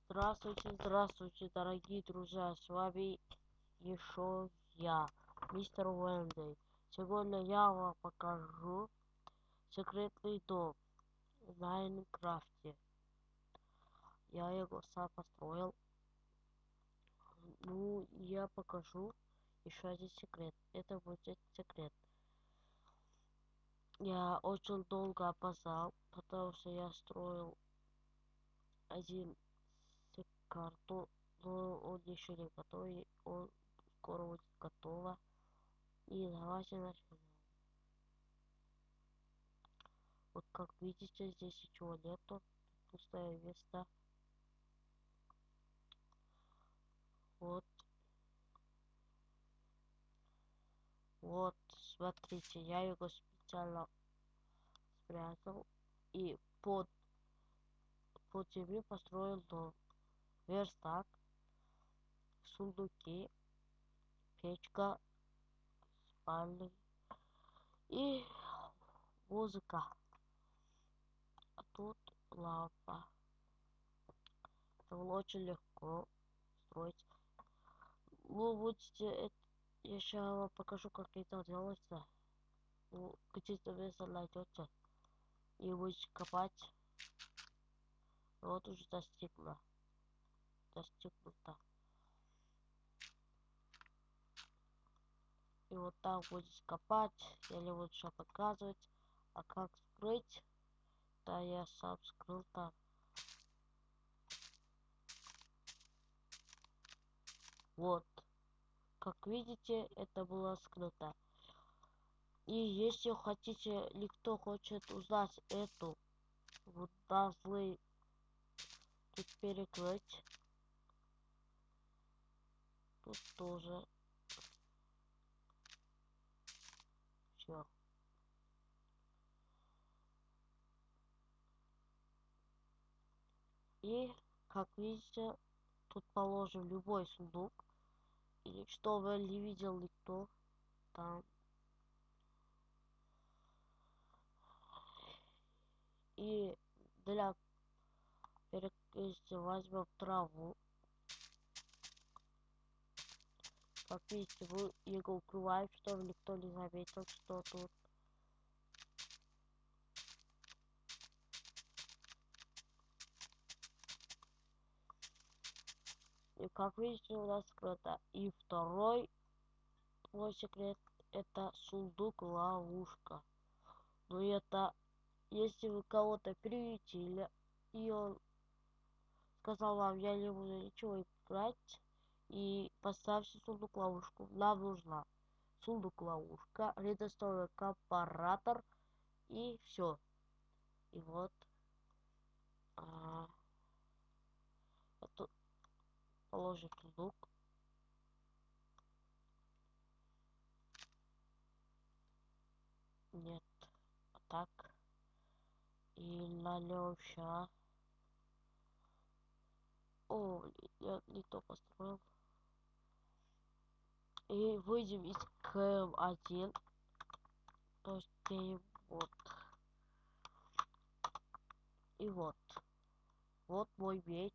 Здравствуйте, здравствуйте, дорогие друзья, с вами еще я, мистер Уэнди. Сегодня я вам покажу секретный дом в Майнкрафте. Я его сам построил. Ну, я покажу еще один секрет. Это будет секрет. Я очень долго опоздал, потому что я строил один карту, но он еще не готов, он скоро будет готово. И давайте начнем. Вот как видите, здесь ничего нету, пустое место. Вот, вот, смотрите, я его специально спрятал и под землю построил дом. Верстак, сундуки, печка, спальня и музыка. А тут лампа. Это было очень легко строить. Вы будете... Я сейчас вам покажу, как это делается. Ну, где-то место найдете. И будете копать. Вот уже достигнуто. И вот так будете копать. Я не буду сейчас показывать. А как скрыть? Да, я сам скрыл там. Вот. Как видите, это было скрыто. И если хотите, или кто хочет узнать эту, вот должны тут перекрыть. Тут тоже. Все. И, как видите, тут положим любой сундук. Или чтобы не видел никто там. И для перекрытия возьмем траву. Как видите, мы его укрываем, чтобы никто не заметил, что тут. И как видите, у нас скрыто. И второй мой секрет — это сундук ловушка. Но это если вы кого-то приютили, и он сказал вам, я не буду ничего играть, и поставьте сундук ловушку. Нам нужна сундук ловушка, редстовый компаратор и все. И вот это положим сундук. Нет, а так. И нальем ща. О, я не то построил. И выйдем из КМ1. То есть вот. И вот. Вот мой меч.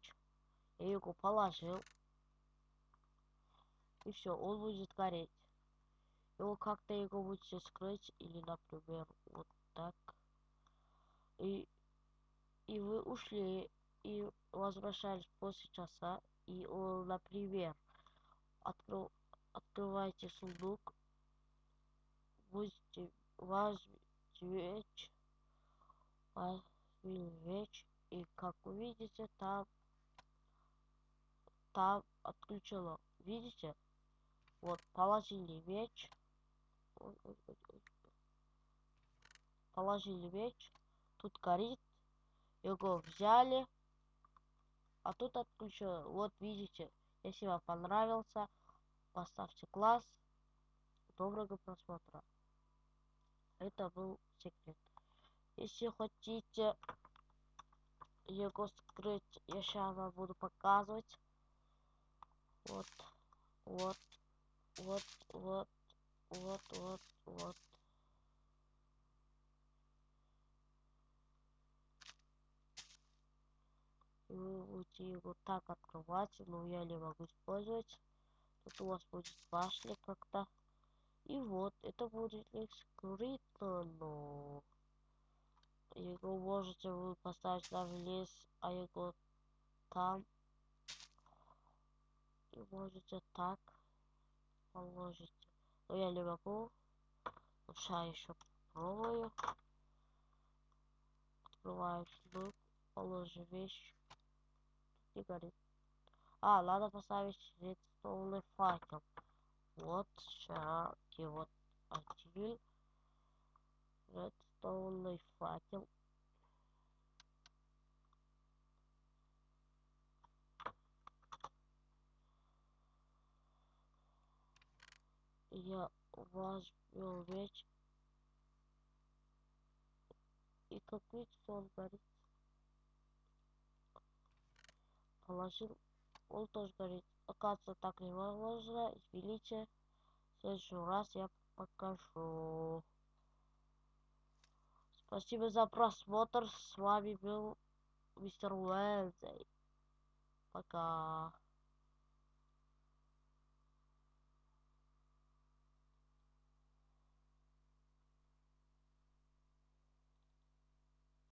Я его положил. И все, он будет гореть. Его как-то его будете скрыть. Или, например, вот так. И вы ушли. И возвращались после часа. И он, например, открывайте сундук. Будете возьмите меч. И как увидите, там отключено. Видите? Вот, положили меч. Положили меч. Тут горит. Его взяли. А тут отключено. Вот видите. Если вам понравился, поставьте класс. Доброго просмотра. Это был секрет. Если хотите его скрыть, я сейчас вам буду показывать. Вот, вот, вот, вот, вот, вот, вот. И вы будете его так открывать, но я не могу использовать. Тут у вас будет башня как-то. И вот, это будет скрыто, но его можете вы поставить даже лес, а его там. И можете так положить. Но я не могу. Лучше еще попробую. Открываю сундук, положу вещь. И горит. А, надо поставить редстоунный факел. Вот, шаги, вот один. Редстоунный факел. Я возьму меч. И как видите, он горит. Положил, он тоже горит. Оказывается, так невозможно. Извините. В следующий раз я покажу. Спасибо за просмотр. С вами был мистер Уэлзей. Пока.